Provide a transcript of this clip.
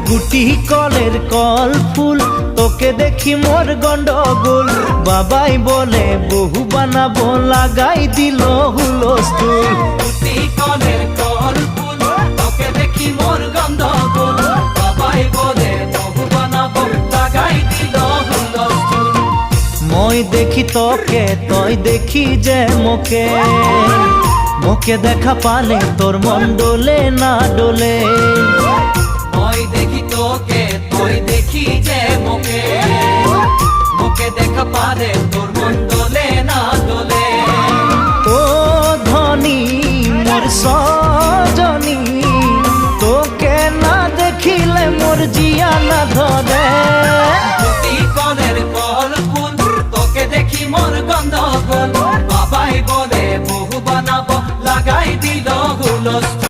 গুটি কলের কল ফুল তোকে দেখি মোর গন্ডগোল বাবাই বলে বহু বানাবো লাগাই দিল হুলস্থুল গুটি কলের কল ফুল তোকে দেখি মোর গন্ডগোল বাবাই বলে বহু বানাবো লাগাই দিল হুলস্থুল মই দেখি তোকে তই দেখি যে মোকে মোকে দেখা পালে তোর মন ডোলে না ডোলে মই দেখি তোকে তুই দেখি যে মোকে মোকে দেখা পারে তোর মন দোলে না দোলে ও ধনী মোর সজনী তোকে না দেখিলে মোর জিয়া না ধরে গুটি কলের কল ফুল তোকে দেখি মোর গন্ডগোল বাবাই বলে বহু বানাবো লাগাই দিল হুলস্থুল